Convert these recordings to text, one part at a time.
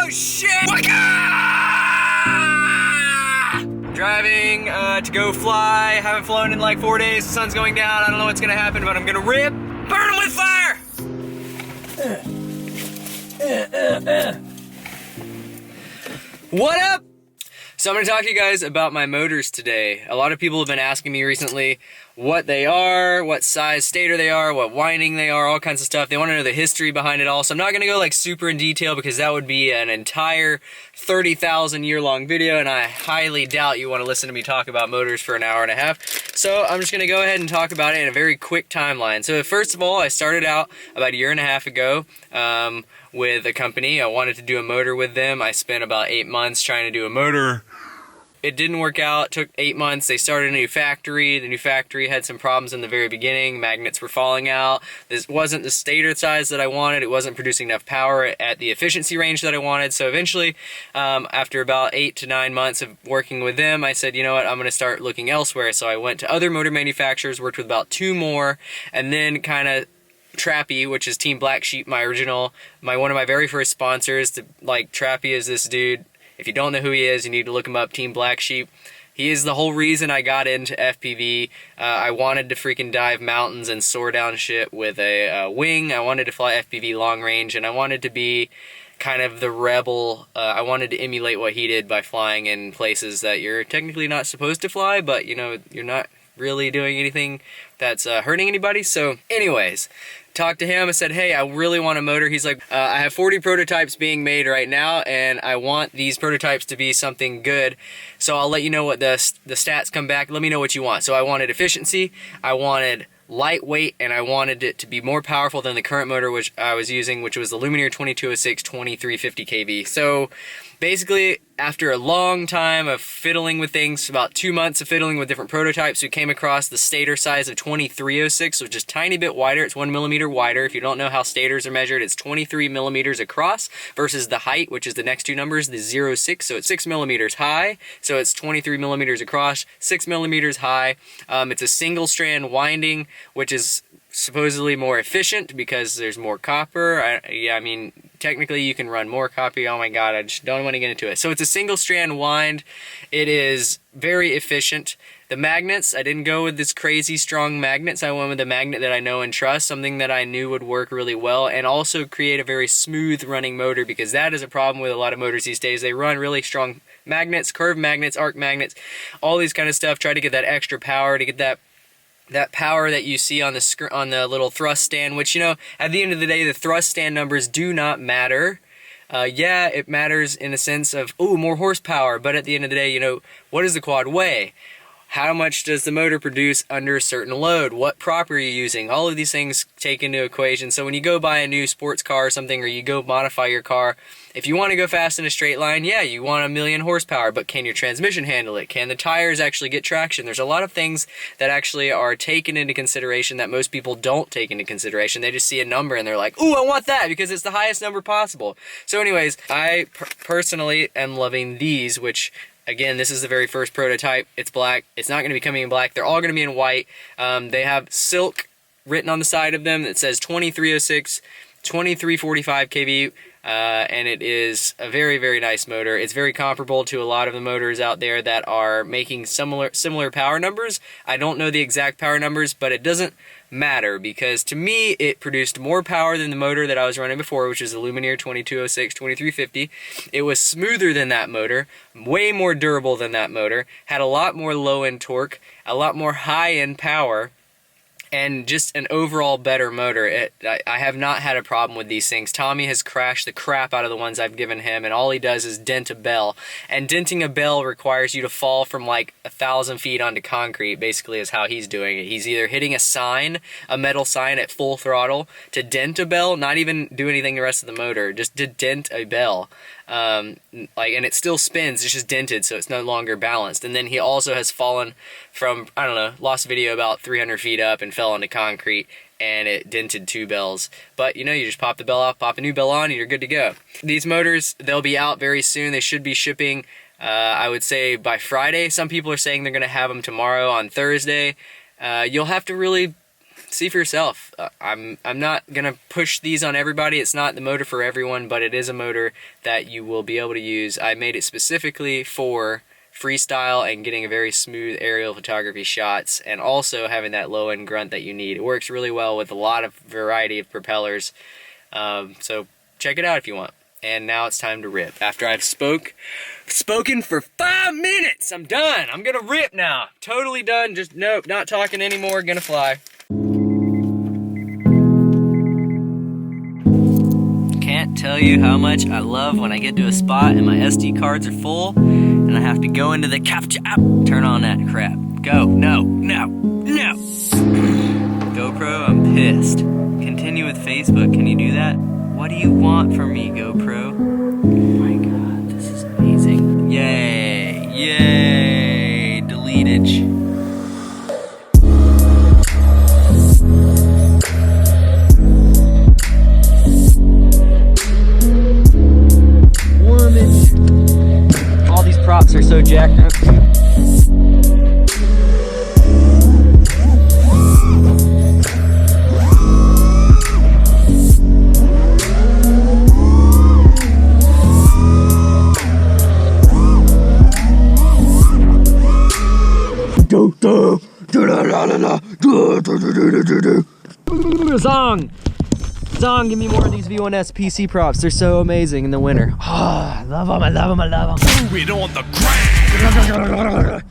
shit! Driving to go fly. Haven't flown in like 4 days. The sun's going down. I don't know what's gonna happen, but I'm gonna rip. Burn them with fire! What up? So I'm gonna talk to you guys about my motors today. A lot of people have been asking me recently what they are, what size stator they are, what winding they are, all kinds of stuff. They want to know the history behind it all. So I'm not gonna go like super in detail because that would be an entire 30,000 year long video, and I highly doubt you want to listen to me talk about motors for an hour and a half. So I'm just gonna go ahead and talk about it in a very quick timeline. So first of all, I started out about a year and a half ago with a company. I wanted to do a motor with them. I spent about 8 months trying to do a motor. It didn't work out. It took 8 months. They started a new factory. The new factory had some problems in the very beginning. Magnets were falling out. This wasn't the stator size that I wanted. It wasn't producing enough power at the efficiency range that I wanted. So eventually, after about 8 to 9 months of working with them, I said, you know what, I'm going to start looking elsewhere. So I went to other motor manufacturers, worked with about 2 more, and then kind of Trappy, which is Team Black Sheep, my one of my very first sponsors. Like, Trappy is this dude. If you don't know who he is, you need to look him up, Team Black Sheep. He is the whole reason I got into FPV. I wanted to freaking dive mountains and soar down shit with a wing. I wanted to fly FPV long range, and I wanted to be kind of the rebel. I wanted to emulate what he did by flying in places that you're technically not supposed to fly, but you know, you're not really doing anything that's hurting anybody. So anyways, talked to him. I said, hey, I really want a motor. He's like, I have 40 prototypes being made right now, and I want these prototypes to be something good. So I'll let you know what the stats come back. Let me know what you want. So I wanted efficiency, I wanted lightweight, and I wanted it to be more powerful than the current motor which I was using, which was the Lumineer 2206 2350 kV. So basically, after a long time of fiddling with things, about 2 months of fiddling with different prototypes, we came across the stator size of 2306, which is a tiny bit wider. It's 1 millimeter wider. If you don't know how stators are measured, it's 23 millimeters across versus the height, which is the next two numbers, the 06. So it's 6 millimeters high. So it's 23 millimeters across, 6 millimeters high. It's a single strand winding, which is supposedly more efficient because there's more copper. I mean, technically you can run more copper. Oh my god, I just don't want to get into it. So it's a single strand wind. It is very efficient. The magnets, I didn't go with this crazy strong magnets. I went with a magnet that I know and trust, something that I knew would work really well and also create a very smooth running motor, because that is a problem with a lot of motors these days. They run really strong magnets, curved magnets, arc magnets, all these kind of stuff. Try to get that extra power, to get that power that you see on the little thrust stand, which, you know, at the end of the day, the thrust stand numbers do not matter. Yeah, it matters in a sense of, oh, more horsepower, but at the end of the day, you know, what does the quad weigh? How much does the motor produce under a certain load? What prop are you using? All of these things take into equation. So when you go buy a new sports car or something, or you go modify your car, if you want to go fast in a straight line, yeah, you want 1,000,000 horsepower, but can your transmission handle it? Can the tires actually get traction? There's a lot of things that actually are taken into consideration that most people don't take into consideration. They just see a number and they're like, ooh, I want that because it's the highest number possible. So anyways, I personally am loving these, which, again, this is the very first prototype. It's black. It's not going to be coming in black. They're all going to be in white. They have silk written on the side of them that says 2306, 2345 kV. And it is a very, very nice motor. It's very comparable to a lot of the motors out there that are making similar power numbers. I don't know the exact power numbers, but it doesn't matter, because to me it produced more power than the motor that I was running before, which is the Lumineer 2206 2350. It was smoother than that motor, way more durable than that motor, had a lot more low-end torque, a lot more high-end power, and just an overall better motor. I have not had a problem with these things. Tommy has crashed the crap out of the ones I've given him, and all he does is dent a bell. And denting a bell requires you to fall from like 1,000 feet onto concrete, basically, is how he's doing it. He's either hitting a sign, a metal sign at full throttle, to dent a bell, not even do anything the rest of the motor, just to dent a bell. And it still spins, it's just dented, so it's no longer balanced. And then he also has fallen from, I don't know, lost video about 300 feet up and fell onto concrete, and it dented 2 bells. But, you know, you just pop the bell off, pop a new bell on, and you're good to go. These motors, they'll be out very soon. They should be shipping, I would say, by Friday. Some people are saying they're going to have them tomorrow on Thursday. You'll have to really see for yourself. I'm not gonna push these on everybody. It's not the motor for everyone, but it is a motor that you will be able to use. I made it specifically for freestyle and getting a very smooth aerial photography shots, and also having that low end grunt that you need. It works really well with a lot of variety of propellers. So check it out if you want. And now it's time to rip. After I've spoken for 5 minutes, I'm done. I'm gonna rip now. Totally done. Just nope, not talking anymore. Gonna fly. Can't tell you how much I love when I get to a spot and my SD cards are full and I have to go into the capture app, turn on that crap. Go. No. GoPro, I'm pissed. Continue with Facebook. Can you do that? What do you want from me, GoPro? Oh my god, this is amazing. Yay, deletage. Wormage. All these props are so jacked up. Zong, give me more of these V1S PC props. They're so amazing in the winter. I love them. Do it on the ground.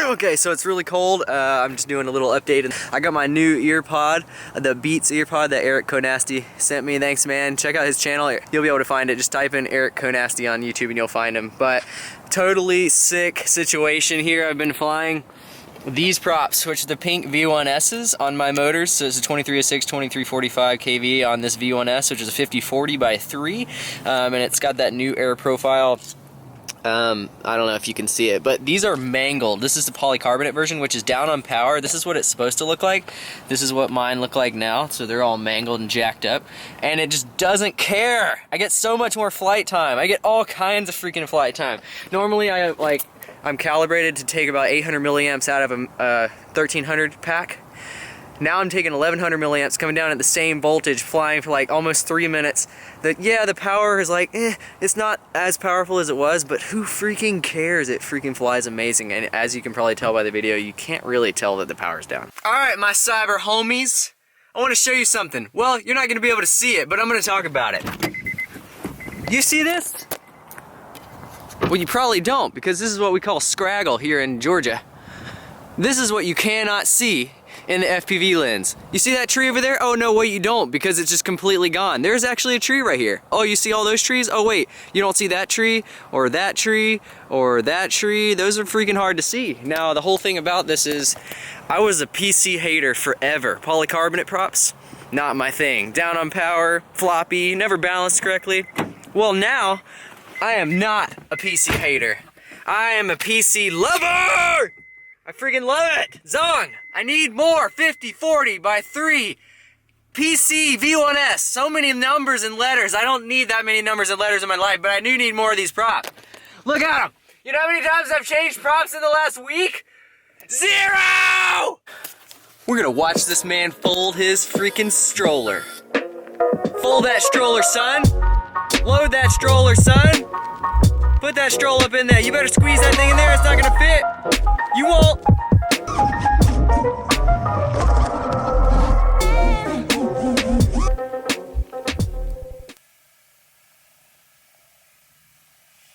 Okay, so it's really cold. I'm just doing a little update. And I got my new ear pod, the Beats ear pod that Eric Konasty sent me. Thanks, man. Check out his channel. You'll be able to find it. Just type in Eric Konasty on YouTube and you'll find him. But totally sick situation here. I've been flying these props, which are the pink V1Ss on my motors. So it's a 2306, 2345 kV on this V1S, which is a 5040 by 3. And it's got that new air profile. I don't know if you can see it, but these are mangled. This is the polycarbonate version, which is down on power. This is what it's supposed to look like. This is what mine look like now. So they're all mangled and jacked up, and it just doesn't care. I get so much more flight time. I get all kinds of freaking flight time. Normally I'm calibrated to take about 800 milliamps out of a 1300 pack. Now I'm taking 1100 milliamps, coming down at the same voltage, flying for like almost 3 minutes. The power is like, it's not as powerful as it was, but who freaking cares? It freaking flies amazing, and as you can probably tell by the video, you can't really tell that the power's down. All right, my cyber homies, I want to show you something. Well, you're not going to be able to see it, but I'm going to talk about it. You see this? Well, you probably don't, because this is what we call Scraggle here in Georgia. This is what you cannot see in the FPV lens. You see that tree over there? Oh no, wait, you don't, because it's just completely gone. There's actually a tree right here. Oh, you see all those trees? Oh wait, you don't see that tree, or that tree, or that tree. Those are freaking hard to see. Now, the whole thing about this is, I was a PC hater forever. Polycarbonate props, not my thing. Down on power, floppy, never balanced correctly. Well, now, I am not a PC hater. I am a PC lover! I freaking love it! Zong, I need more 50/40 by 3 PC V1S. So many numbers and letters. I don't need that many numbers and letters in my life, but I do need more of these props. Look at them! You know how many times I've changed props in the last week? 0! We're gonna watch this man fold his freaking stroller. Fold that stroller, son! Load that stroller, son! Put that stroll up in there. You better squeeze that thing in there. It's not gonna fit. You won't.